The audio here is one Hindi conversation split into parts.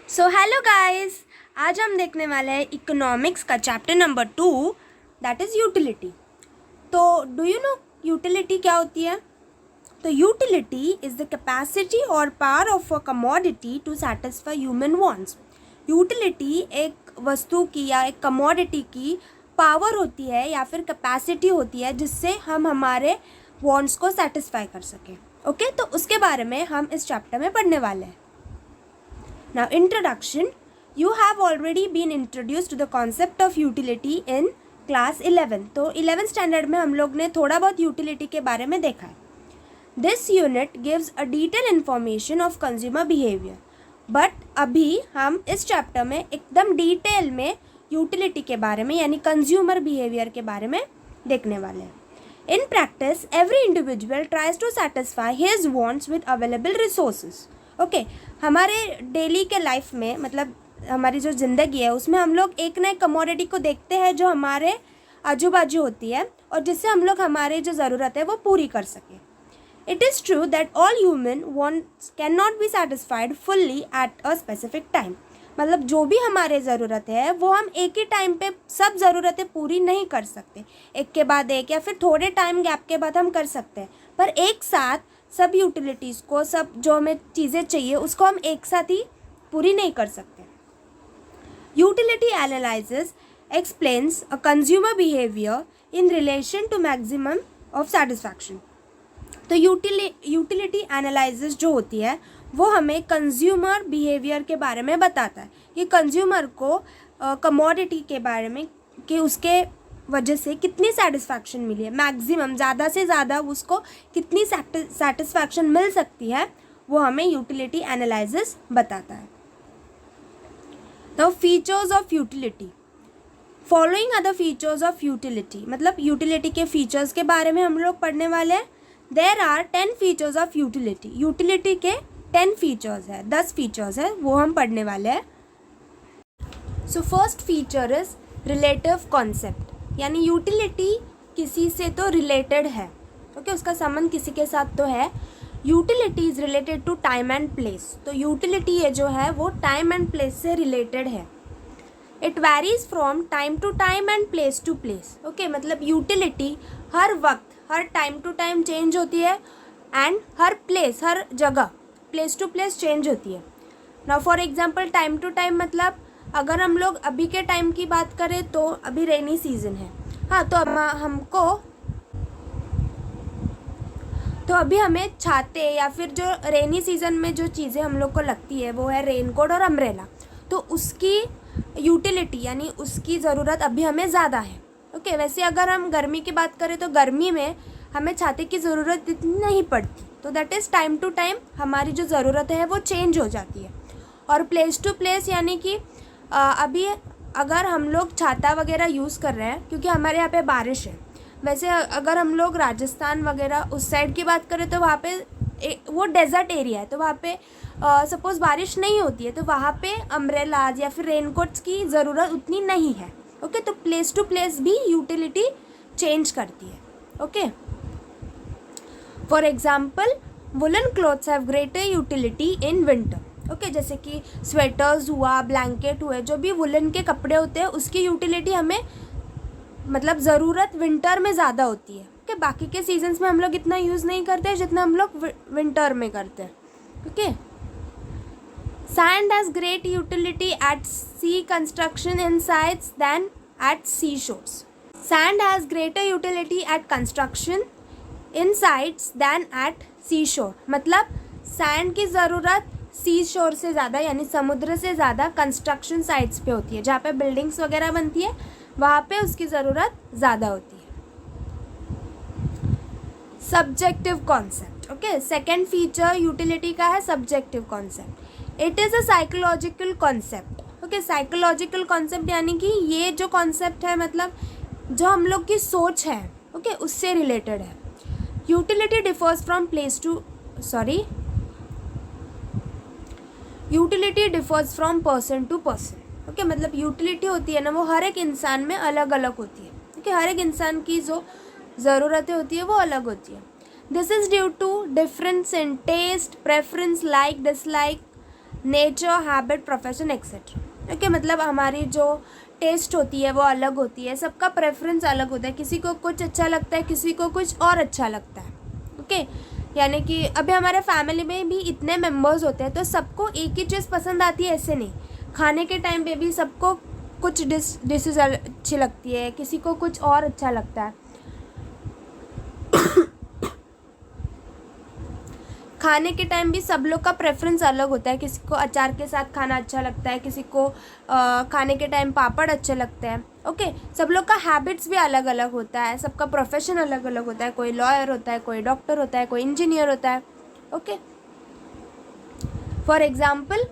सो हेलो गाइस, आज हम देखने वाले हैं इकोनॉमिक्स का chapter number 2, that is utility. तो डू यू नो यूटिलिटी क्या होती है? तो यूटिलिटी इज़ द कैपेसिटी और power of a commodity to satisfy human wants. Utility एक वस्तु की या एक कमोडिटी की पावर होती है या फिर कैपेसिटी होती है जिससे हम हमारे वांट्स को सेटिस्फाई कर सकें। ओके, तो उसके बारे में हम इस चैप्टर में पढ़ने वाले हैं। Now, introduction. You have already been introduced to the concept of utility in class 11. तो 11th स्टैंडर्ड में हम लोग ने थोड़ा बहुत यूटिलिटी के बारे में देखा है. This unit gives a detailed information of consumer behavior. But अभी हम इस चैप्टर में एकदम डिटेल में यूटिलिटी के बारे में यानी कंज्यूमर बिहेवियर के बारे में देखने वाले हैं. In practice, every individual tries to satisfy his wants with available resources. Okay हमारे डेली के लाइफ में मतलब हमारी जो ज़िंदगी है उसमें हम लोग एक ना एक कमोडिटी को देखते हैं जो हमारे आजू बाजू होती है और जिससे हम लोग हमारी जो ज़रूरत है वो पूरी कर सकें. It is true that all human wants can not be satisfied fully at a specific time. मतलब जो भी हमारे ज़रूरत है वो हम एक ही टाइम पे सब ज़रूरतें पूरी नहीं कर सकते. एक के बाद एक या फिर थोड़े टाइम गैप के बाद हम कर सकते हैं, पर एक साथ सब यूटिलिटीज़ को, सब जो हमें चीज़ें चाहिए उसको हम एक साथ ही पूरी नहीं कर सकते. Utility analysis explains a consumer behaviour in relation to maximum of satisfaction. तो यूटिलिटी एनालिसिस जो होती है वो हमें कंज्यूमर बिहेवियर के बारे में बताता है कि कंज्यूमर को कमोडिटी के बारे में कि उसके वजह से कितनी सेटिस्फैक्शन मिली है, मैक्सिमम ज़्यादा से ज़्यादा उसको कितनी सेटिस्फैक्शन मिल सकती है, वो हमें यूटिलिटी एनालिसिस बताता है. The features of utility. Following are the features of utility. मतलब यूटिलिटी के फीचर्स के बारे में हम लोग पढ़ने वाले हैं. There are 10 features of utility. Utility के 10 फीचर्स है, 10 फीचर्स है, वो हम पढ़ने वाले हैं. So first feature is relative concept. यानी यूटिलिटी किसी से तो रिलेटेड है. ओके, उसका संबंध किसी के साथ तो है. Utility is related to time and place. तो यूटिलिटी ये जो है वो टाइम एंड प्लेस से रिलेटेड है. It varies from time to time and place to place. Okay, मतलब यूटिलिटी हर वक्त, हर टाइम टू टाइम चेंज होती है एंड हर प्लेस, हर जगह प्लेस टू प्लेस चेंज होती है. Now for example time to time मतलब अगर हम लोग अभी के टाइम की बात करें तो अभी रेनी सीज़न है. हाँ, तो अभी हमें छाते या फिर जो रेनी सीज़न में जो चीज़ें हम लोग को लगती है वो है रेनकोट और अम्ब्रेला. तो उसकी यूटिलिटी यानी उसकी ज़रूरत अभी हमें ज़्यादा है. ओके, वैसे अगर हम गर्मी की बात करें तो गर्मी में हमें छाते की ज़रूरत इतनी नहीं पड़ती. तो that is time to time हमारी जो ज़रूरत है वो चेंज हो जाती है. और प्लेस टू प्लेस यानी कि अभी अगर हम लोग छाता वगैरह यूज़ कर रहे हैं क्योंकि हमारे यहाँ पे बारिश है. वैसे अगर हम लोग राजस्थान वगैरह उस साइड की बात करें तो वहाँ पे वो डेजर्ट एरिया है, तो वहाँ पे सपोज़ बारिश नहीं होती है तो वहाँ पे अम्ब्रेलाज या फिर रेनकोट्स की ज़रूरत उतनी नहीं है. ओके, तो प्लेस टू प्लेस भी यूटिलिटी चेंज करती है. Okay, for example woollen clothes have greater utility in winter. Okay, जैसे कि स्वेटर्स हुआ, ब्लैंकेट हुए, जो भी वुलन के कपड़े होते हैं उसकी यूटिलिटी हमें मतलब ज़रूरत विंटर में ज़्यादा होती है. ओके, बाकी के सीजन्स में हम लोग इतना यूज़ नहीं करते हैं जितना हम लोग विंटर में करते हैं. Okay, sand has great utility at sea construction in sites than at sea shores. Sand has greater utility at construction in sites than at sea shore. मतलब सैंड की ज़रूरत सी शोर से ज़्यादा यानी समुद्र से ज़्यादा कंस्ट्रक्शन साइट्स पे होती है, जहाँ पे बिल्डिंग्स वगैरह बनती है वहाँ पे उसकी ज़रूरत ज़्यादा होती है. Subjective concept. Okay, second feature utility का है subjective concept. It is a psychological concept. Okay, psychological concept यानी कि ये जो कॉन्सेप्ट है मतलब जो हम लोग की सोच है, ओके, उससे रिलेटेड है. Utility differs from place to utility differs from person to person. Okay, मतलब यूटिलिटी होती है ना वो हर एक इंसान में अलग अलग होती है. ओके, हर एक इंसान की जो ज़रूरतें होती है वो अलग होती है. This is due to difference in taste, preference, like, dislike nature, habit, profession etcetera. Okay, मतलब हमारी जो टेस्ट होती है वो अलग होती है, सबका प्रेफरेंस अलग होता है, किसी को कुछ अच्छा लगता है, किसी को कुछ और अच्छा लगता है। ओके, यानी कि अभी हमारे फैमिली में भी इतने मेंबर्स होते हैं तो सबको एक ही चीज़ पसंद आती है ऐसे नहीं। खाने के टाइम पे भी सबको कुछ डिशेज अच्छी लगती है, किसी को कुछ और अच्छा लगता है। खाने के टाइम भी सब लोग का प्रेफरेंस अलग होता है, किसी को अचार के साथ खाना अच्छा लगता है, किसी को खाने के टाइम पापड़ अच्छे लगते हैं। ओके, सब लोग का हैबिट्स भी अलग अलग होता है, सबका प्रोफेशन अलग अलग होता है, कोई लॉयर होता है, कोई डॉक्टर होता है, कोई इंजीनियर होता है। Okay, for example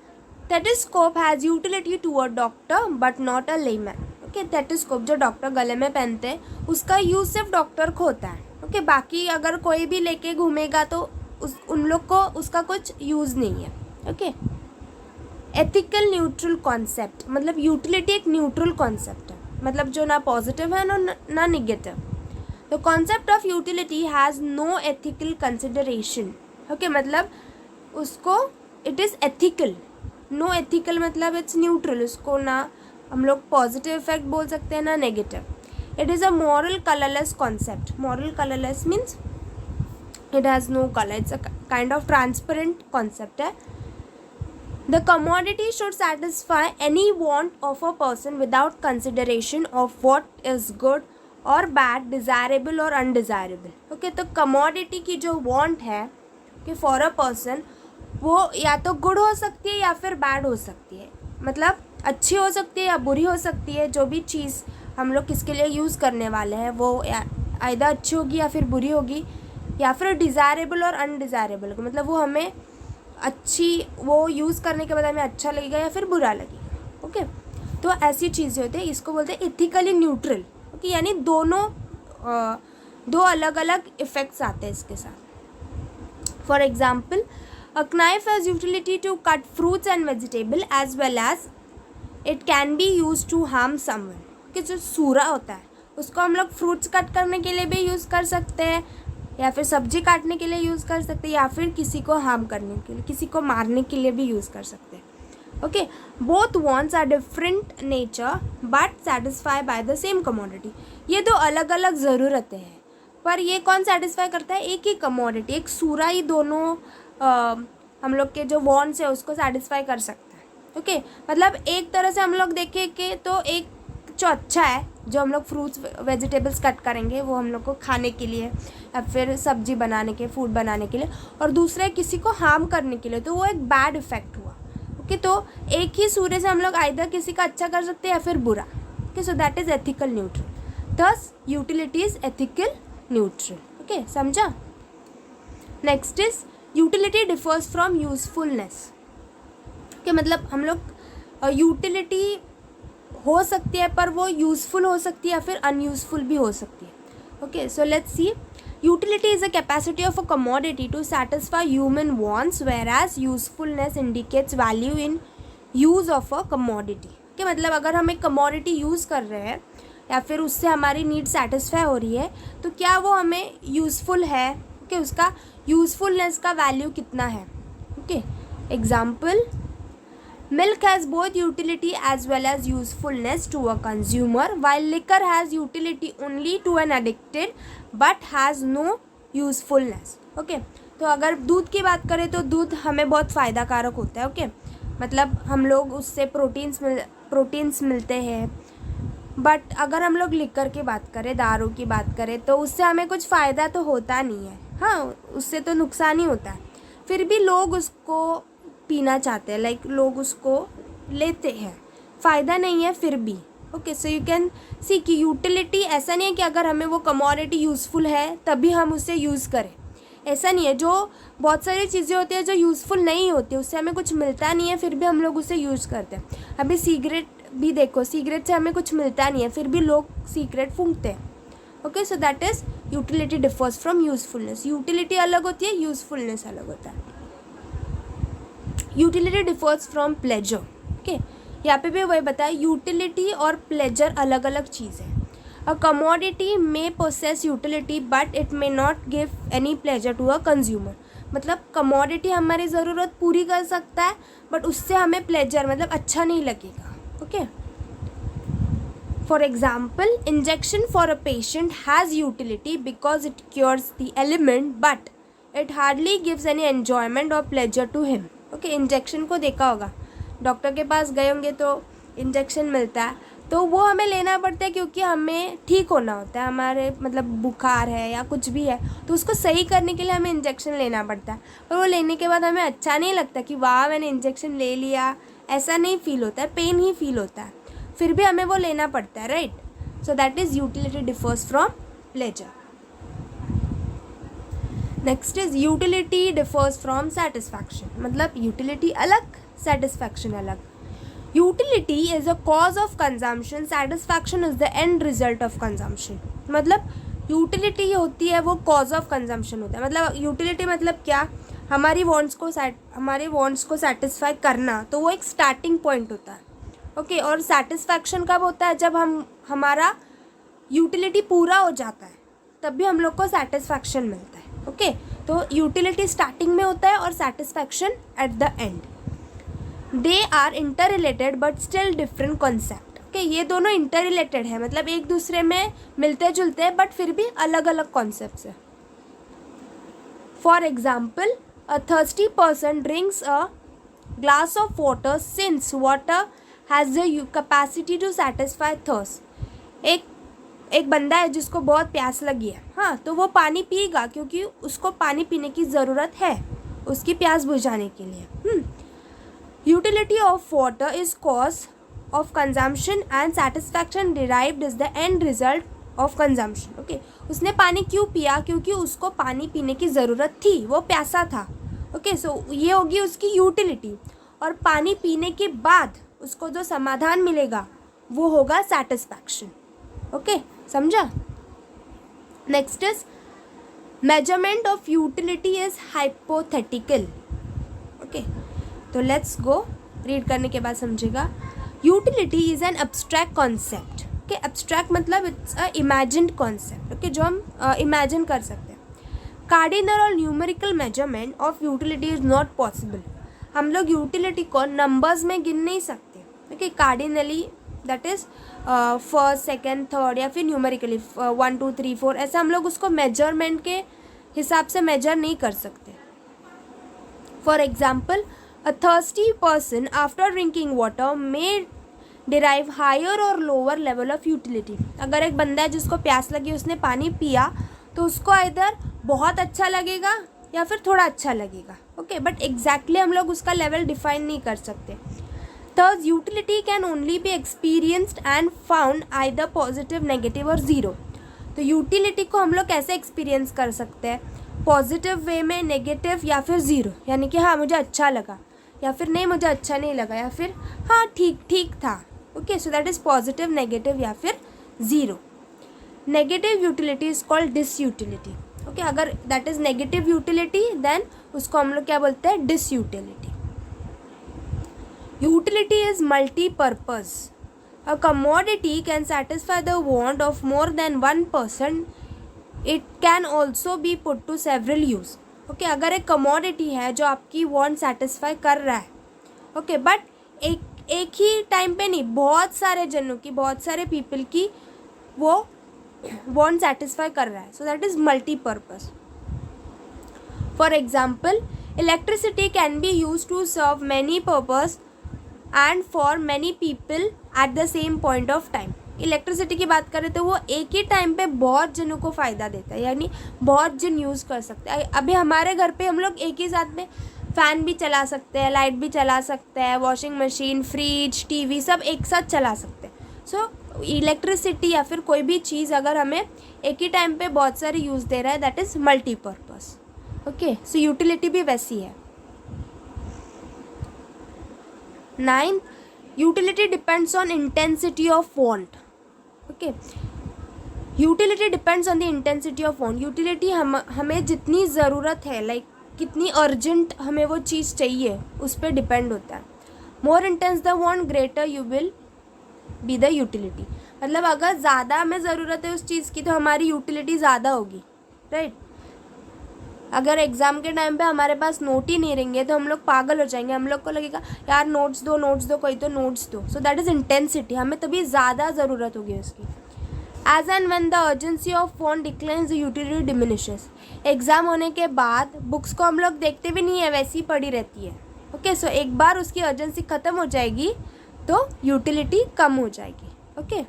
stethoscope has utility to a doctor but not a layman. Okay, stethoscope जो डॉक्टर गले में पहनते हैं उसका यूज़ सिर्फ डॉक्टर को होता है। ओके, बाकी अगर कोई भी लेके घूमेगा तो उन लोग को उसका कुछ यूज़ नहीं है। ओके, एथिकल न्यूट्रल कॉन्सेप्ट, मतलब यूटिलिटी एक न्यूट्रल कॉन्सेप्ट है, मतलब जो ना पॉजिटिव है ना negative. The concept of utility has no ethical consideration. Okay, मतलब उसको it is ethical, no ethical मतलब इट्स न्यूट्रल, उसको ना हम लोग पॉजिटिव इफेक्ट बोल सकते हैं ना negative. It is a moral colourless concept. Moral colourless means it has no color, it's a kind of transparent concept है। The commodity should satisfy any want of a person without consideration of what is good or bad, desirable or undesirable। Okay, तो commodity की जो want है कि for a person वो या तो good हो सकती है या फिर bad हो सकती है, मतलब अच्छी हो सकती है या बुरी हो सकती है। जो भी चीज़ हम लोग किसके लिए यूज़ करने वाले हैं वो आइदर अच्छी होगी या फिर बुरी होगी, या फिर डिज़ायरेबल और अनडिज़ायरेबल, मतलब वो हमें अच्छी, वो यूज़ करने के बाद हमें अच्छा लगेगा या फिर बुरा लगेगा। ओके, तो ऐसी चीज़ें होती है, इसको बोलते हैं इथिकली न्यूट्रल। ओके, यानी दो अलग अलग इफ़ेक्ट्स आते हैं इसके साथ। For example, a knife has utility to cut fruits and vegetable as well as it can be use to harm someone. कि जो सूरा होता है उसको हम लोग फ्रूट्स कट करने के लिए भी यूज़ कर सकते हैं, या फिर सब्जी काटने के लिए यूज़ कर सकते हैं, या फिर किसी को हार्म करने के लिए, किसी को मारने के लिए भी यूज़ कर सकते हैं। Okay, both wants are different nature but satisfy by the same commodity. ये दो अलग अलग ज़रूरतें हैं, पर ये कौन सेटिस्फाई करता है? एक ही कमोडिटी, एक सूरा ही दोनों हम लोग के जो वांट्स है उसको सेटिस्फाई कर सकता है। ओके, मतलब एक तरह से हम लोग देखें कि तो एक जो अच्छा है, जो हम लोग फ्रूट्स वेजिटेबल्स कट करेंगे वो हम लोग को खाने के लिए या फिर सब्जी बनाने के, फूड बनाने के लिए, और दूसरे किसी को हार्म करने के लिए, तो वो एक बैड इफेक्ट हुआ। ओके, तो एक ही सूर्य से हम लोग आइदर किसी का अच्छा कर सकते हैं या फिर बुरा। Okay, so that is ethical neutral. Thus utility is ethical neutral. Okay, समझा? Next is utility differs from usefulness. Okay, मतलब हम लोग यूटिलिटी हो सकती है पर वो यूज़फुल हो सकती है या फिर अनयूज़फुल भी हो सकती है। Okay, so let's see. Utility is a capacity of a commodity to satisfy human wants, whereas usefulness indicates value in use of a commodity. Okay, मतलब अगर हम एक कमोडिटी यूज़ कर रहे हैं या फिर उससे हमारी नीड सेटिस्फाई हो रही है तो क्या वो हमें यूज़फुल है? ओके, उसका यूज़फुलनेस का वैल्यू कितना है? Okay, example, milk has both utility as well as usefulness to a consumer, while liquor has utility only to an addicted but has no usefulness। Okay, तो अगर दूध की बात करें तो दूध हमें बहुत फ़ायदा कारक होता है। ओके, मतलब हम लोग उससे प्रोटीन्स मिलते हैं, बट अगर हम लोग लिकर की बात करें, दारू की बात करें, तो उससे हमें कुछ फ़ायदा तो होता नहीं है। हाँ, उससे तो नुकसान ही होता है, फिर भी लोग उसको पीना चाहते हैं, लाइक लोग उसको लेते हैं, फ़ायदा नहीं है फिर भी। Okay, so you can see कि यूटिलिटी ऐसा नहीं है कि अगर हमें वो कमोडिटी यूज़फुल है तभी हम उसे यूज़ करें, ऐसा नहीं है। जो बहुत सारी चीज़ें होती हैं जो यूज़फुल नहीं होती, उससे हमें कुछ मिलता नहीं है फिर भी हम लोग उसे यूज़ करते हैं। अभी सिगरेट भी देखो, सिगरेट से हमें कुछ मिलता नहीं है फिर भी लोग सिगरेट फूंकते हैं। Okay, so that is utility differs from usefulness. Utility अलग होती है, यूज़फुलनेस अलग होता है। Utility differs from pleasure. Okay, यहाँ पे भी वही बताया, यूटिलिटी और प्लेजर अलग अलग चीज़ है। A commodity may possess utility but it may not give any pleasure to a consumer. मतलब कमोडिटी हमारी ज़रूरत पूरी कर सकता है बट उससे हमें प्लेजर मतलब अच्छा नहीं लगेगा. Okay. For example, injection for a patient has utility because it cures the element but it hardly gives any enjoyment और pleasure to him. Okay, injection को देखा होगा, डॉक्टर के पास गए होंगे तो इंजेक्शन मिलता है, तो वो हमें लेना पड़ता है क्योंकि हमें ठीक होना होता है, हमारे मतलब बुखार है या कुछ भी है तो उसको सही करने के लिए हमें इंजेक्शन लेना पड़ता है. और वो लेने के बाद हमें अच्छा नहीं लगता कि वाह मैंने इंजेक्शन ले लिया, ऐसा नहीं फील होता है, पेन ही फील होता है, फिर भी हमें वो लेना पड़ता है, right. So that is utility differs from pleasure. Next is utility differs from satisfaction. मतलब यूटिलिटी अलग, सेटिस्फैक्शन अलग. Utility is a cause of consumption, satisfaction is the end result of consumption. मतलब यूटिलिटी होती है वो कॉज ऑफ कंजम्पशन होता है. मतलब यूटिलिटी मतलब क्या, हमारी वॉन्ट्स को सेटिस्फाई करना, तो वो एक स्टार्टिंग पॉइंट होता है. ओके. और सेटिस्फैक्शन कब होता है, जब हमारा यूटिलिटी पूरा हो जाता है तब भी हम लोग को सेटिस्फैक्शन मिलता है. ओके. तो यूटिलिटी स्टार्टिंग में होता है और satisfaction at the end. They are inter related but still different concept. Okay, ये दोनों इंटर रिलेटेड है, मतलब एक दूसरे में मिलते जुलते हैं बट फिर भी अलग अलग कॉन्सेप्ट्स है. For example, a thirsty person drinks a glass of water since water has the capacity to satisfy thirst. एक बंदा है जिसको बहुत प्यास लगी है, हाँ, तो वो पानी पिएगा क्योंकि उसको पानी पीने की ज़रूरत है उसकी प्यास बुझाने के लिए. Utility of water is cause of consumption and satisfaction derived is the end result of consumption. Okay, उसने पानी क्यों पिया, क्योंकि उसको पानी पीने की ज़रूरत थी, वो प्यासा था. ओके, सो ये होगी उसकी यूटिलिटी. और पानी पीने के बाद उसको जो समाधान मिलेगा वो होगा सेटिस्फैक्शन. ओके, समझा. Next is measurement of utility is hypothetical. Okay, तो लेट्स गो, रीड करने के बाद समझेगा. Utility is an abstract concept. Okay, abstract मतलब it's a imagined concept. Okay, जो हम इमेजिन कर सकते हैं. कार्डिनल और numerical measurement of utility is not possible. हम लोग यूटिलिटी को नंबर्स में गिन नहीं सकते. Okay, cardinally that is first, second, third, या फिर न्यूमेरिकली 1 2 3 4, ऐसा हम लोग उसको मेजरमेंट के हिसाब से मेजर नहीं कर सकते. For example, a thirsty person after drinking water may derive higher or lower level of utility. अगर एक बंदा है जिसको प्यास लगी, उसने पानी पिया, तो उसको इधर बहुत अच्छा लगेगा या फिर थोड़ा अच्छा लगेगा. ओके, बट एग्जैक्टली हम लोग उसका लेवल डिफाइन नहीं कर सकते. Thus utility can only be experienced and found either positive, negative और zero. तो यूटिलिटी को हम लोग कैसे एक्सपीरियंस कर सकते हैं, पॉजिटिव वे में, नेगेटिव या फिर ज़ीरो. यानी कि हाँ मुझे अच्छा लगा, या फिर नहीं मुझे अच्छा नहीं लगा, या फिर हाँ ठीक ठीक था. Okay, so that is positive, negative या फिर zero. Negative utility is called disutility. Okay, अगर that is negative utility then उसको हम लोग क्या बोलते हैं, disutility. Utility is multipurpose. A commodity can satisfy the want of more than one person. It can also be put to several use. Okay, अगर एक commodity है जो आपकी want satisfy कर रहा है, okay, but एक ही टाइम पे नहीं, बहुत सारे जनों की, बहुत सारे people की वो want satisfy कर रहा है, so that is multi-purpose. For example, electricity can be used to serve many purpose and for many people at the same point of time. Electricity की बात करें तो वो एक ही टाइम पे बहुत जनों को फ़ायदा देता है, यानी बहुत जन यूज़ कर सकते हैं. अभी हमारे घर पे हम लोग एक ही साथ में फ़ैन भी चला सकते हैं, लाइट भी चला सकते हैं, वॉशिंग मशीन, फ्रिज, टीवी सब एक साथ चला सकते हैं. सो इलेक्ट्रिसिटी या फिर कोई भी चीज़ अगर हमें एक ही टाइम पे बहुत सारे यूज़ दे रहा है, that is multipurpose. Okay, so utility भी वैसी है. 9th, utility depends on intensity of want. Okay, utility depends on the intensity of want. utility हमें जितनी ज़रूरत है, लाइक कितनी अर्जेंट हमें वो चीज़ चाहिए, उस पर डिपेंड होता है. More intense the want, greater you will be the utility. मतलब अगर ज़्यादा हमें ज़रूरत है उस चीज़ की तो हमारी यूटिलिटी ज़्यादा होगी, राइट. अगर एग्ज़ाम के टाइम पे हमारे पास नोट ही नहीं रहेंगे तो हम लोग पागल हो जाएंगे, हम लोग को लगेगा यार नोट्स दो कोई तो नोट्स दो। सो दैट इज़ इंटेंसिटी, हमें तभी ज़्यादा ज़रूरत होगी उसकी। As and when the urgency of phone declines the utility diminishes। Exam होने के बाद बुक्स को हम लोग देखते भी नहीं है, वैसी ही पड़ी रहती है। ओके सो एक बार उसकी अर्जेंसी ख़त्म हो जाएगी तो यूटिलिटी कम हो जाएगी। Okay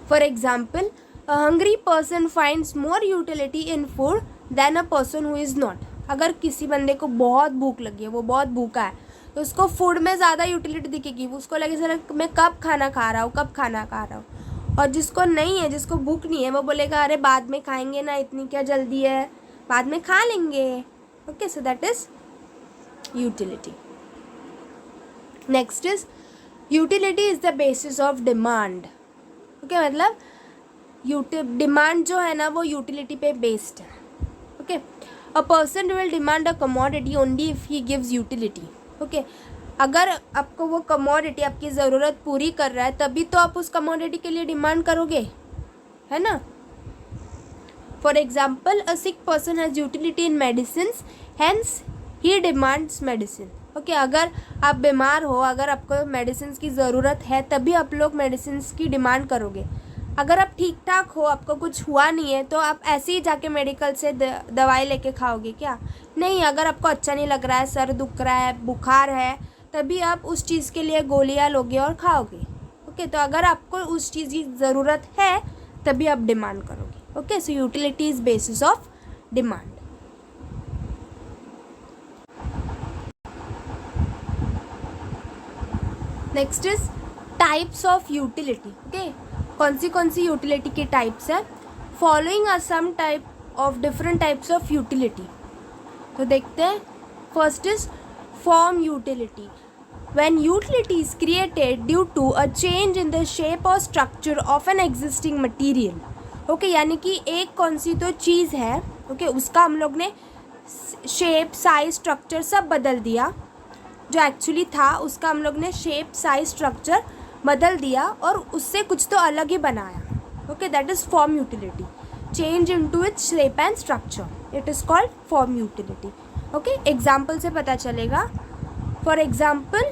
for example, a hungry person finds more utility in food than a person who is not. अगर किसी बंदे को बहुत भूख लगी है, वो बहुत भूखा है, तो उसको फूड में ज़्यादा यूटिलिटी दिखेगी, उसको लगे सर मैं कब खाना खा रहा हूँ, कब खाना खा रहा हूँ। और जिसको नहीं है, जिसको भूख नहीं है, वो बोलेगा अरे बाद में खाएंगे ना, इतनी क्या जल्दी है, बाद में खा लेंगे। Okay so that is utility. Next is utility is the basis of demand. Okay मतलब डिमांड जो है ना वो यूटिलिटी पे बेस्ड है। Okay a person will demand a commodity only if he gives utility. Okay अगर आपको वो कमोडिटी आपकी ज़रूरत पूरी कर रहा है तभी तो आप उस कमोडिटी के लिए डिमांड करोगे, है ना। For example, a sick person has utility in medicine, hence he demands medicine. Okay अगर आप बीमार हो, अगर आपको मेडिसिन की ज़रूरत है तभी आप लोग मेडिसिन की डिमांड करोगे। अगर आप ठीक ठाक हो, आपको कुछ हुआ नहीं है, तो आप ऐसे ही जाके मेडिकल से दवाई लेके खाओगे क्या? नहीं। अगर आपको अच्छा नहीं लग रहा है, सर दुख रहा है, बुखार है, तभी आप उस चीज़ के लिए गोलियां लोगे और खाओगे। ओके तो अगर आपको उस चीज़ की ज़रूरत है तभी आप डिमांड करोगे। Okay so utility is basis of demand. Next is types of utility. Okay कौन सी यूटिलिटी की टाइप्स है? Following are some type of different types of utility. तो देखते हैं। First is form utility. When utility is created due to a change in the shape और structure of an existing material. Okay यानी कि एक कौन सी तो चीज़ है, ओके उसका हम लोग ने शेप, साइज, स्ट्रक्चर सब बदल दिया। जो एक्चुअली था उसका हम लोग ने शेप, साइज, स्ट्रक्चर बदल दिया और उससे कुछ तो अलग ही बनाया। Okay that is form utility. Change into its shape and structure, it is called form utility. Okay example से पता चलेगा। For example,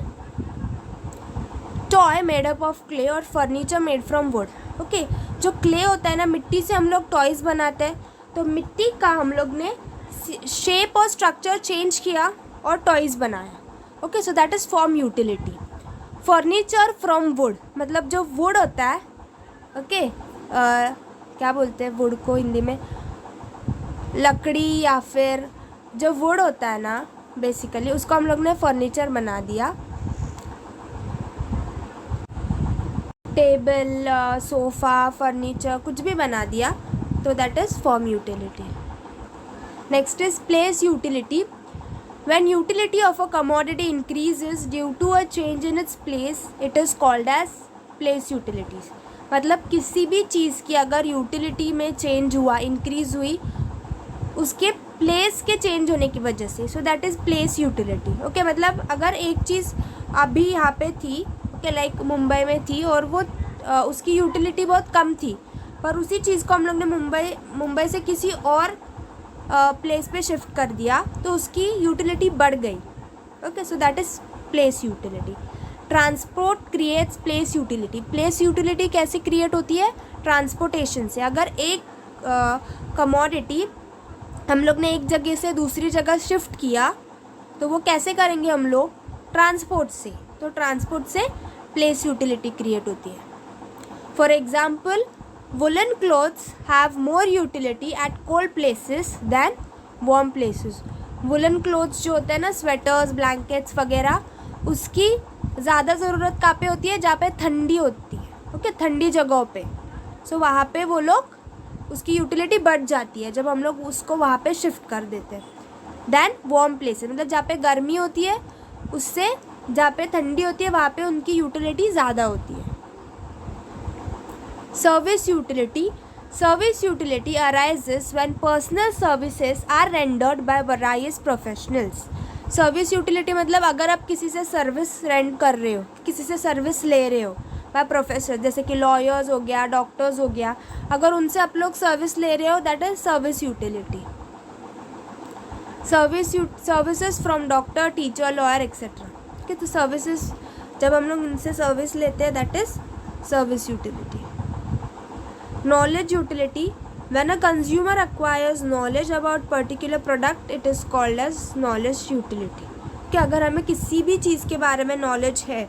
toy made up of clay और furniture made from wood. Okay जो क्ले होता है ना, मिट्टी से हम लोग टॉयज़ बनाते हैं, तो मिट्टी का हम लोग ने शेप और स्ट्रक्चर चेंज किया और टॉयज़ बनाया। Okay so that is form utility. Furniture from would मतलब जो वुड होता है, ओके क्या बोलते हैं वुड को हिंदी में? लकड़ी, या फिर जो वुड होता है ना बेसिकली, उसको हम लोग ने फर्नीचर बना दिया। टेबल, सोफ़ा, फर्नीचर कुछ भी बना दिया, तो that is form utility. Next is place utility. When utility of a commodity increases due to a change in its place, it is called as place utilities। मतलब किसी भी चीज़ की अगर यूटिलिटी में चेंज हुआ, इंक्रीज़ हुई उसके प्लेस के चेंज होने की वजह से, सो that is place utility. Okay मतलब अगर एक चीज़ अभी यहाँ पे थी, ओके लाइक मुंबई में थी और वो उसकी यूटिलिटी बहुत कम थी, पर उसी चीज़ को हम लोग ने मुंबई से किसी और प्लेस पे शिफ्ट कर दिया तो उसकी यूटिलिटी बढ़ गई। Okay so that is place utility. Transport creates place utility. Place utility कैसे क्रिएट होती है? ट्रांसपोर्टेशन से। अगर एक कमोडिटी हम लोग ने एक जगह से दूसरी जगह शिफ्ट किया तो वो कैसे करेंगे हम लोग? ट्रांसपोर्ट से। तो ट्रांसपोर्ट से प्लेस यूटिलिटी क्रिएट होती है। For example, woolen clothes have more utility at cold places than warm places। woolen clothes जो होते हैं ना, स्वेटर्स, ब्लैंकेट्स वगैरह, उसकी ज़्यादा ज़रूरत कहाँ पे होती है? जहाँ पे ठंडी होती है। ओके ठंडी जगहों पे, सो वहाँ पे वो लोग उसकी यूटिलिटी बढ़ जाती है जब हम लोग उसको वहाँ पे शिफ्ट कर देते हैं। दैन वार्म प्लेसेस मतलब जहाँ पे गर्मी होती है उससे जहाँ पे ठंडी होती है वहाँ पे उनकी यूटिलिटी ज़्यादा होती है। Service utility. Service utility arises when personal services are rendered by various professionals। Service utility मतलब अगर आप किसी से सर्विस रेंड कर रहे हो, किसी से सर्विस ले रहे हो बाय प्रोफेसर, जैसे कि लॉयर्स हो गया, डॉक्टर्स हो गया, अगर उनसे आप लोग सर्विस ले रहे हो, that is service utility. Services from doctor, teacher, lawyer etcetera. ठीक है, तो सर्विसेज जब हम लोग इनसे सर्विस लेते हैं that is service utility. Knowledge utility, when a consumer acquires knowledge about particular product it is called as knowledge utility. कि अगर हमें किसी भी चीज़ के बारे में नॉलेज है,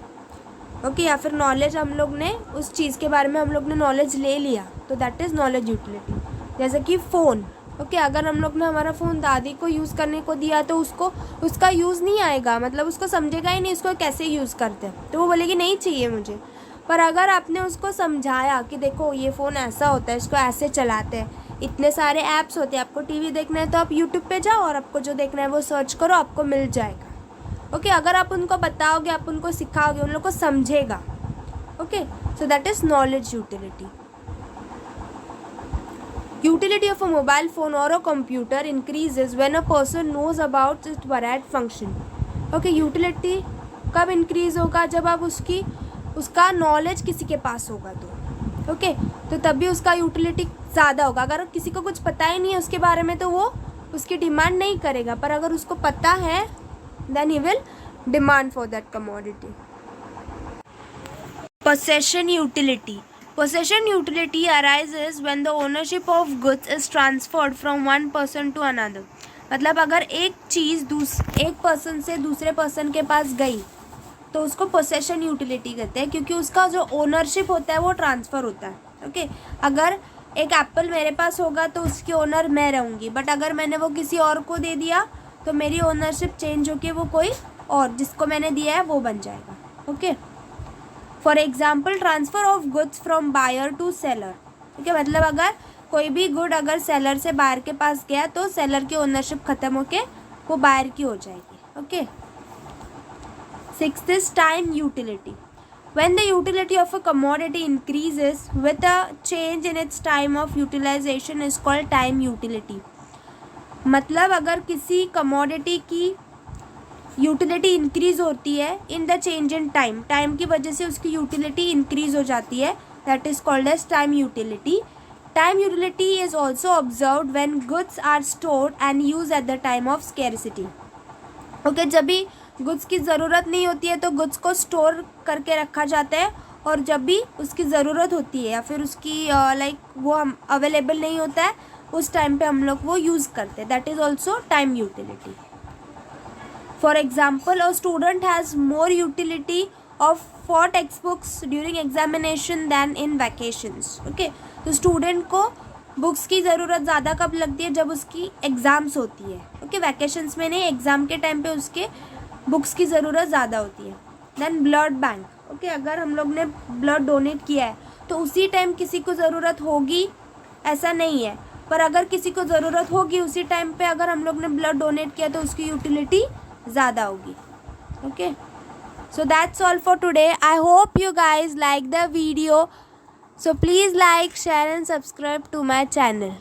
ओके, या फिर नॉलेज हम लोग ने उस चीज़ के बारे में हम लोग ने नॉलेज ले लिया तो दैट इज़ नॉलेज यूटिलिटी। जैसे कि फ़ोन, ओके, अगर हम लोग ने हमारा फ़ोन दादी को यूज़ करने को दिया तो उसको उसका यूज़ नहीं आएगा, मतलब उसको समझेगा ही नहीं उसको कैसे यूज़ करते हैं, तो वो बोलेगी नहीं चाहिए मुझे। पर अगर आपने उसको समझाया कि देखो ये फ़ोन ऐसा होता है, इसको ऐसे चलाते हैं, इतने सारे ऐप्स होते हैं, आपको टीवी देखना है तो आप यूट्यूब पे जाओ और आपको जो देखना है वो सर्च करो, आपको मिल जाएगा। ओके, अगर आप उनको बताओगे, आप उनको सिखाओगे, उन लोग को समझेगा। Okay, so that is knowledge utility. Utility of a mobile phone or a computer increases when a person knows about its varied function. Okay, utility कब increase होगा? जब आप उसका knowledge किसी के पास होगा तो ओके, तो तभी उसका यूटिलिटी ज़्यादा होगा। अगर किसी को कुछ पता ही नहीं है उसके बारे में तो वो उसकी डिमांड नहीं करेगा, पर अगर उसको पता है then he will demand for that commodity. Possession utility, possession utility arises when the ownership of goods is transferred from one person to another। मतलब अगर एक चीज़ एक पर्सन से दूसरे पर्सन के पास गई तो उसको पोसेशन यूटिलिटी कहते हैं, क्योंकि उसका जो ओनरशिप होता है वो ट्रांसफ़र होता है। ओके, अगर एक एप्पल मेरे पास होगा तो उसकी ओनर मैं रहूँगी, बट अगर मैंने वो किसी और को दे दिया तो मेरी ओनरशिप चेंज होकर वो कोई और जिसको मैंने दिया है वो बन जाएगा। Okay, for example transfer of goods from buyer to seller. ठीक है, मतलब अगर कोई भी गुड अगर सेलर से बायर के पास गया तो सेलर की ओनरशिप ख़त्म होके वो बायर की हो जाएगी। Okay, sixth is time utility. When the utility of a commodity increases with a change in its time of utilization is called time utility. मतलब अगर किसी कमोडिटी की यूटिलिटी इंक्रीज़ होती है in the change in time, time की वजह से उसकी यूटिलिटी इंक्रीज़ हो जाती है, that is called as time utility. Time utility is also observed when goods are stored and use at the time of scarcity. Okay, जब भी गुड्स की ज़रूरत नहीं होती है तो गुड्स को स्टोर करके रखा जाता है, और जब भी उसकी ज़रूरत होती है या फिर उसकी लाइक वो हम अवेलेबल नहीं होता है उस टाइम पे हम लोग वो यूज़ करते हैं, that is also time utility. For example, a student has more utility for textbooks during examination than in vacations। Okay, तो स्टूडेंट को बुक्स की ज़रूरत ज़्यादा कब लगती है? जब उसकी एग्ज़ाम्स होती है। ओके, वैकेशंस में नहीं, एग्ज़ाम के टाइम पे उसके बुक्स की ज़रूरत ज़्यादा होती है। देन ब्लड बैंक, ओके, अगर हम लोग ने ब्लड डोनेट किया है तो उसी टाइम किसी को ज़रूरत होगी ऐसा नहीं है, पर अगर किसी को ज़रूरत होगी उसी टाइम पे अगर हम लोग ने ब्लड डोनेट किया तो उसकी यूटिलिटी ज़्यादा होगी। Okay, so that's all for today. I hope you guys like the video, so please like, share and subscribe to my channel.